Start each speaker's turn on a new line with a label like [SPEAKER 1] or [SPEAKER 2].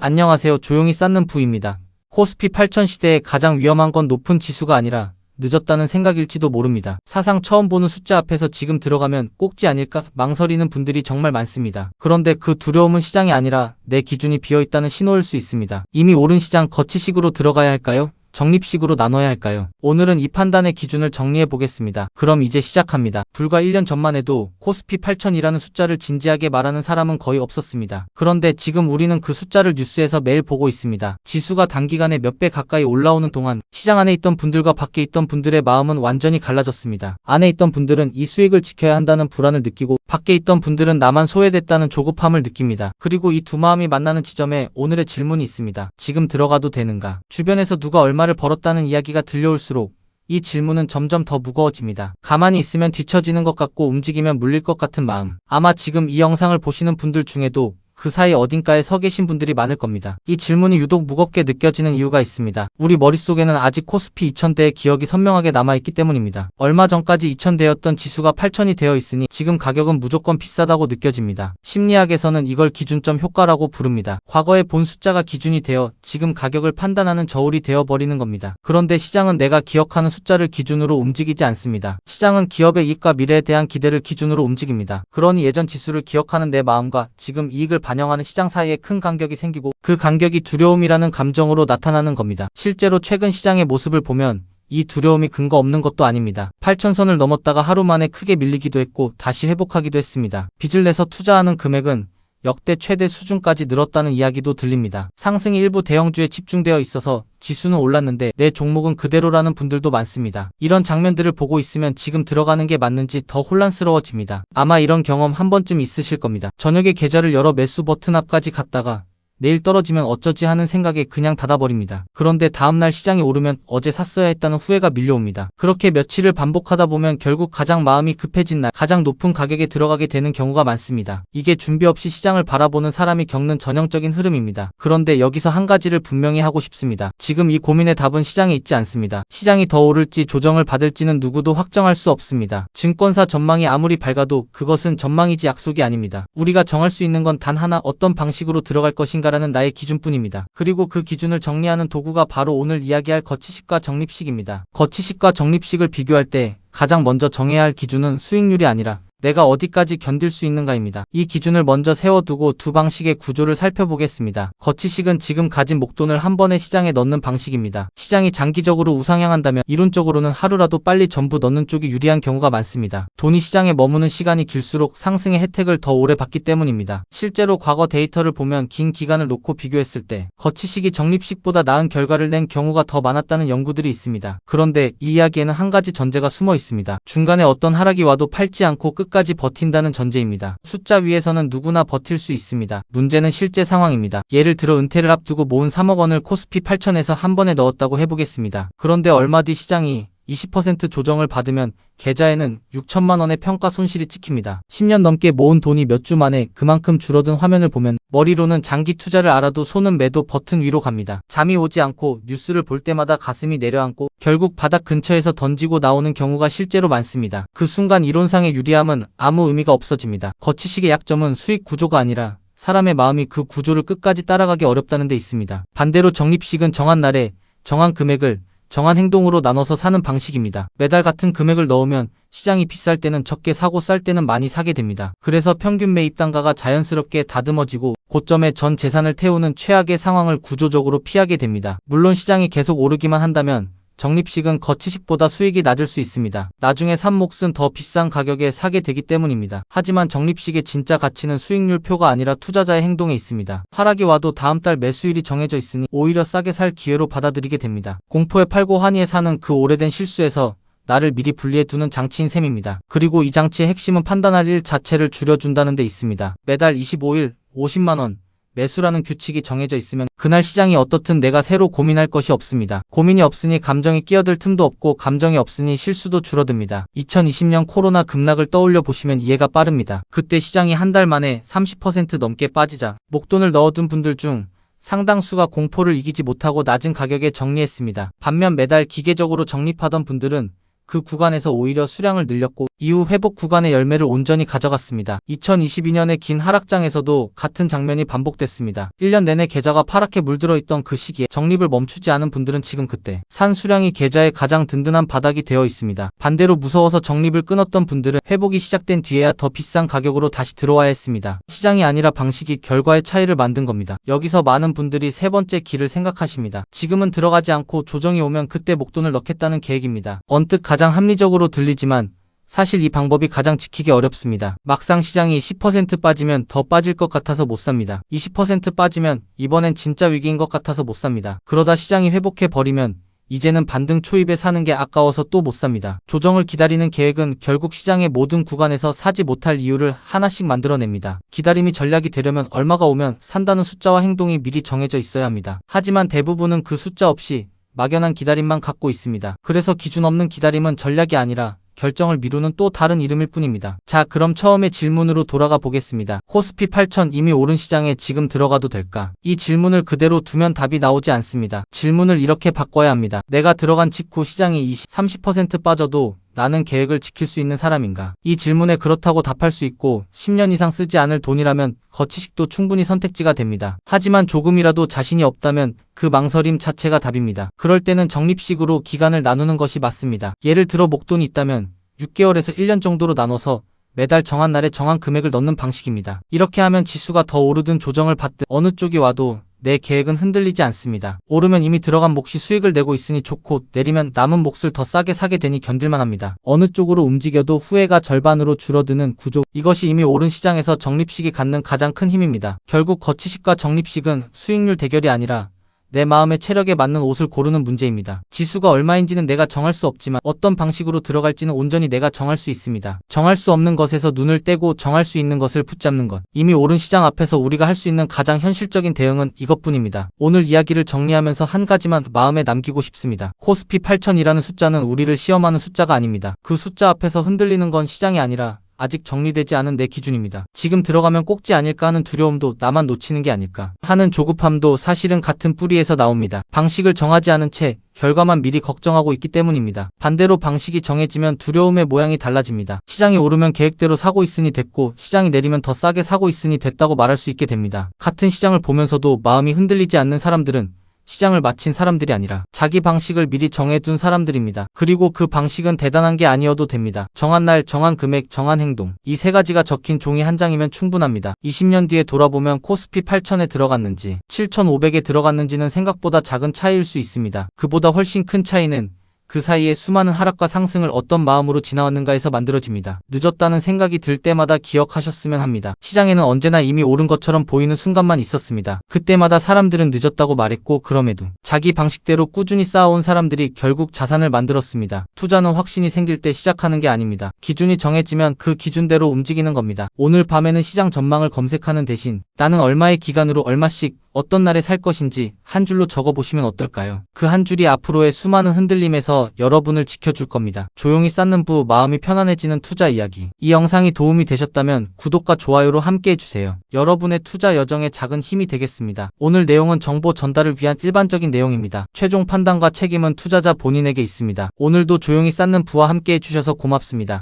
[SPEAKER 1] 안녕하세요. 조용히 쌓는 부입니다. 코스피 8000 시대에 가장 위험한 건 높은 지수가 아니라 늦었다는 생각일지도 모릅니다. 사상 처음 보는 숫자 앞에서 지금 들어가면 꼭지 아닐까 망설이는 분들이 정말 많습니다. 그런데 그 두려움은 시장이 아니라 내 기준이 비어있다는 신호일 수 있습니다. 이미 오른 시장 거치식으로 들어가야 할까요? 적립식으로 나눠야 할까요? 오늘은 이 판단의 기준을 정리해 보겠습니다. 그럼 이제 시작합니다. 불과 1년 전만 해도 코스피 8000이라는 숫자를 진지하게 말하는 사람은 거의 없었습니다. 그런데 지금 우리는 그 숫자를 뉴스에서 매일 보고 있습니다. 지수가 단기간에 몇 배 가까이 올라오는 동안 시장 안에 있던 분들과 밖에 있던 분들의 마음은 완전히 갈라졌습니다. 안에 있던 분들은 이 수익을 지켜야 한다는 불안을 느끼고 밖에 있던 분들은 나만 소외됐다는 조급함을 느낍니다. 그리고 이 두 마음이 만나는 지점에 오늘의 질문이 있습니다. 지금 들어가도 되는가? 주변에서 누가 얼마를 벌었다는 이야기가 들려올수록 이 질문은 점점 더 무거워집니다. 가만히 있으면 뒤처지는 것 같고 움직이면 물릴 것 같은 마음. 아마 지금 이 영상을 보시는 분들 중에도 그 사이 어딘가에 서 계신 분들이 많을 겁니다. 이 질문이 유독 무겁게 느껴지는 이유가 있습니다. 우리 머릿속에는 아직 코스피 2000대의 기억이 선명하게 남아있기 때문입니다. 얼마 전까지 2000대였던 지수가 8000이 되어 있으니 지금 가격은 무조건 비싸다고 느껴집니다. 심리학에서는 이걸 기준점 효과라고 부릅니다. 과거에 본 숫자가 기준이 되어 지금 가격을 판단하는 저울이 되어버리는 겁니다. 그런데 시장은 내가 기억하는 숫자를 기준으로 움직이지 않습니다. 시장은 기업의 이익과 미래에 대한 기대를 기준으로 움직입니다. 그러니 예전 지수를 기억하는 내 마음과 지금 이익을 반영하는 시장 사이에 큰 간격이 생기고 그 간격이 두려움이라는 감정으로 나타나는 겁니다. 실제로 최근 시장의 모습을 보면 이 두려움이 근거 없는 것도 아닙니다. 8000선을 넘었다가 하루 만에 크게 밀리기도 했고 다시 회복하기도 했습니다. 빚을 내서 투자하는 금액은 역대 최대 수준까지 늘었다는 이야기도 들립니다. 상승이 일부 대형주에 집중되어 있어서 지수는 올랐는데 내 종목은 그대로라는 분들도 많습니다. 이런 장면들을 보고 있으면 지금 들어가는 게 맞는지 더 혼란스러워집니다. 아마 이런 경험 한 번쯤 있으실 겁니다. 저녁에 계좌를 열어 매수 버튼 앞까지 갔다가 내일 떨어지면 어쩌지 하는 생각에 그냥 닫아버립니다. 그런데 다음날 시장이 오르면 어제 샀어야 했다는 후회가 밀려옵니다. 그렇게 며칠을 반복하다 보면 결국 가장 마음이 급해진 날 가장 높은 가격에 들어가게 되는 경우가 많습니다. 이게 준비 없이 시장을 바라보는 사람이 겪는 전형적인 흐름입니다. 그런데 여기서 한 가지를 분명히 하고 싶습니다. 지금 이 고민의 답은 시장에 있지 않습니다. 시장이 더 오를지 조정을 받을지는 누구도 확정할 수 없습니다. 증권사 전망이 아무리 밝아도 그것은 전망이지 약속이 아닙니다. 우리가 정할 수 있는 건 단 하나, 어떤 방식으로 들어갈 것인가 라는 나의 기준뿐입니다. 그리고 그 기준을 정리하는 도구가 바로 오늘 이야기할 거치식과 적립식입니다. 거치식과 적립식을 비교할 때 가장 먼저 정해야 할 기준은 수익률이 아니라 내가 어디까지 견딜 수 있는가입니다. 이 기준을 먼저 세워두고 두 방식의 구조를 살펴보겠습니다. 거치식은 지금 가진 목돈을 한 번에 시장에 넣는 방식입니다. 시장이 장기적으로 우상향한다면 이론적으로는 하루라도 빨리 전부 넣는 쪽이 유리한 경우가 많습니다. 돈이 시장에 머무는 시간이 길수록 상승의 혜택을 더 오래 받기 때문입니다. 실제로 과거 데이터를 보면 긴 기간을 놓고 비교했을 때 거치식이 적립식보다 나은 결과를 낸 경우가 더 많았다는 연구들이 있습니다. 그런데 이 이야기에는 한 가지 전제가 숨어 있습니다. 중간에 어떤 하락이 와도 팔지 않고 끝까지 버틴다는 전제입니다. 숫자 위에서는 누구나 버틸 수 있습니다. 문제는 실제 상황입니다. 예를 들어 은퇴를 앞두고 모은 3억 원을 코스피 8000에서 한 번에 넣었다고 해보겠습니다. 그런데 얼마 뒤 시장이 20% 조정을 받으면 계좌에는 6천만 원의 평가 손실이 찍힙니다. 10년 넘게 모은 돈이 몇 주 만에 그만큼 줄어든 화면을 보면 머리로는 장기 투자를 알아도 손은 매도 버튼 위로 갑니다. 잠이 오지 않고 뉴스를 볼 때마다 가슴이 내려앉고 결국 바닥 근처에서 던지고 나오는 경우가 실제로 많습니다. 그 순간 이론상의 유리함은 아무 의미가 없어집니다. 거치식의 약점은 수익 구조가 아니라 사람의 마음이 그 구조를 끝까지 따라가기 어렵다는 데 있습니다. 반대로 적립식은 정한 날에 정한 금액을 정한 행동으로 나눠서 사는 방식입니다. 매달 같은 금액을 넣으면 시장이 비쌀 때는 적게 사고 쌀 때는 많이 사게 됩니다. 그래서 평균 매입 단가가 자연스럽게 다듬어지고 고점에 전 재산을 태우는 최악의 상황을 구조적으로 피하게 됩니다. 물론 시장이 계속 오르기만 한다면 적립식은 거치식보다 수익이 낮을 수 있습니다. 나중에 산 몫은 더 비싼 가격에 사게 되기 때문입니다. 하지만 적립식의 진짜 가치는 수익률 표가 아니라 투자자의 행동에 있습니다. 하락이 와도 다음 달 매수일이 정해져 있으니 오히려 싸게 살 기회로 받아들이게 됩니다. 공포에 팔고 환희에 사는 그 오래된 실수에서 나를 미리 분리해두는 장치인 셈입니다. 그리고 이 장치의 핵심은 판단할 일 자체를 줄여준다는 데 있습니다. 매달 25일 50만 원 매수라는 규칙이 정해져 있으면 그날 시장이 어떻든 내가 새로 고민할 것이 없습니다. 고민이 없으니 감정이 끼어들 틈도 없고 감정이 없으니 실수도 줄어듭니다. 2020년 코로나 급락을 떠올려 보시면 이해가 빠릅니다. 그때 시장이 한 달 만에 30% 넘게 빠지자 목돈을 넣어둔 분들 중 상당수가 공포를 이기지 못하고 낮은 가격에 정리했습니다. 반면 매달 기계적으로 적립하던 분들은 그 구간에서 오히려 수량을 늘렸고 이후 회복 구간의 열매를 온전히 가져갔습니다. 2022년의 긴 하락장에서도 같은 장면이 반복됐습니다. 1년 내내 계좌가 파랗게 물들어 있던 그 시기에 적립을 멈추지 않은 분들은 지금 그때 산 수량이 계좌의 가장 든든한 바닥이 되어 있습니다. 반대로 무서워서 적립을 끊었던 분들은 회복이 시작된 뒤에야 더 비싼 가격으로 다시 들어와야 했습니다. 시장이 아니라 방식이 결과의 차이를 만든 겁니다. 여기서 많은 분들이 세 번째 길을 생각하십니다. 지금은 들어가지 않고 조정이 오면 그때 목돈을 넣겠다는 계획입니다. 언뜻 가장 합리적으로 들리지만 사실 이 방법이 가장 지키기 어렵습니다. 막상 시장이 10% 빠지면 더 빠질 것 같아서 못 삽니다. 20% 빠지면 이번엔 진짜 위기인 것 같아서 못 삽니다. 그러다 시장이 회복해 버리면 이제는 반등 초입에 사는 게 아까워서 또 못 삽니다. 조정을 기다리는 계획은 결국 시장의 모든 구간에서 사지 못할 이유를 하나씩 만들어냅니다. 기다림이 전략이 되려면 얼마가 오면 산다는 숫자와 행동이 미리 정해져 있어야 합니다. 하지만 대부분은 그 숫자 없이 막연한 기다림만 갖고 있습니다. 그래서 기준 없는 기다림은 전략이 아니라 결정을 미루는 또 다른 이름일 뿐입니다. 자, 그럼 처음의 질문으로 돌아가 보겠습니다. 코스피 8000 이미 오른 시장에 지금 들어가도 될까? 이 질문을 그대로 두면 답이 나오지 않습니다. 질문을 이렇게 바꿔야 합니다. 내가 들어간 직후 시장이 20, 30% 빠져도 나는 계획을 지킬 수 있는 사람인가? 이 질문에 그렇다고 답할 수 있고 10년 이상 쓰지 않을 돈이라면 거치식도 충분히 선택지가 됩니다. 하지만 조금이라도 자신이 없다면 그 망설임 자체가 답입니다. 그럴 때는 적립식으로 기간을 나누는 것이 맞습니다. 예를 들어 목돈이 있다면 6개월에서 1년 정도로 나눠서 매달 정한 날에 정한 금액을 넣는 방식입니다. 이렇게 하면 지수가 더 오르든 조정을 받든 어느 쪽이 와도 내 계획은 흔들리지 않습니다. 오르면 이미 들어간 몫이 수익을 내고 있으니 좋고 내리면 남은 몫을 더 싸게 사게 되니 견딜만 합니다. 어느 쪽으로 움직여도 후회가 절반으로 줄어드는 구조. 이것이 이미 오른 시장에서 적립식이 갖는 가장 큰 힘입니다. 결국 거치식과 적립식은 수익률 대결이 아니라 내 마음의 체력에 맞는 옷을 고르는 문제입니다. 지수가 얼마인지는 내가 정할 수 없지만 어떤 방식으로 들어갈지는 온전히 내가 정할 수 있습니다. 정할 수 없는 것에서 눈을 떼고 정할 수 있는 것을 붙잡는 것. 이미 오른 시장 앞에서 우리가 할 수 있는 가장 현실적인 대응은 이것뿐입니다. 오늘 이야기를 정리하면서 한 가지만 마음에 남기고 싶습니다. 코스피 8000이라는 숫자는 우리를 시험하는 숫자가 아닙니다. 그 숫자 앞에서 흔들리는 건 시장이 아니라 아직 정리되지 않은 내 기준입니다. 지금 들어가면 꼭지 아닐까 하는 두려움도 나만 놓치는 게 아닐까 하는 조급함도 사실은 같은 뿌리에서 나옵니다. 방식을 정하지 않은 채 결과만 미리 걱정하고 있기 때문입니다. 반대로 방식이 정해지면 두려움의 모양이 달라집니다. 시장이 오르면 계획대로 사고 있으니 됐고 시장이 내리면 더 싸게 사고 있으니 됐다고 말할 수 있게 됩니다. 같은 시장을 보면서도 마음이 흔들리지 않는 사람들은 시장을 마친 사람들이 아니라 자기 방식을 미리 정해둔 사람들입니다. 그리고 그 방식은 대단한 게 아니어도 됩니다. 정한 날, 정한 금액, 정한 행동. 이 세 가지가 적힌 종이 한 장이면 충분합니다. 20년 뒤에 돌아보면 코스피 8000에 들어갔는지 7500에 들어갔는지는 생각보다 작은 차이일 수 있습니다. 그보다 훨씬 큰 차이는 그 사이에 수많은 하락과 상승을 어떤 마음으로 지나왔는가에서 만들어집니다. 늦었다는 생각이 들 때마다 기억하셨으면 합니다. 시장에는 언제나 이미 오른 것처럼 보이는 순간만 있었습니다. 그때마다 사람들은 늦었다고 말했고 그럼에도 자기 방식대로 꾸준히 쌓아온 사람들이 결국 자산을 만들었습니다. 투자는 확신이 생길 때 시작하는 게 아닙니다. 기준이 정해지면 그 기준대로 움직이는 겁니다. 오늘 밤에는 시장 전망을 검색하는 대신 나는 얼마의 기간으로 얼마씩 어떤 날에 살 것인지 한 줄로 적어보시면 어떨까요? 그 한 줄이 앞으로의 수많은 흔들림에서 여러분을 지켜줄 겁니다. 조용히 쌓는 부 마음이 편안해지는 투자 이야기. 이 영상이 도움이 되셨다면 구독과 좋아요로 함께 해주세요. 여러분의 투자 여정에 작은 힘이 되겠습니다. 오늘 내용은 정보 전달을 위한 일반적인 내용입니다. 최종 판단과 책임은 투자자 본인에게 있습니다. 오늘도 조용히 쌓는 부와 함께 해주셔서 고맙습니다.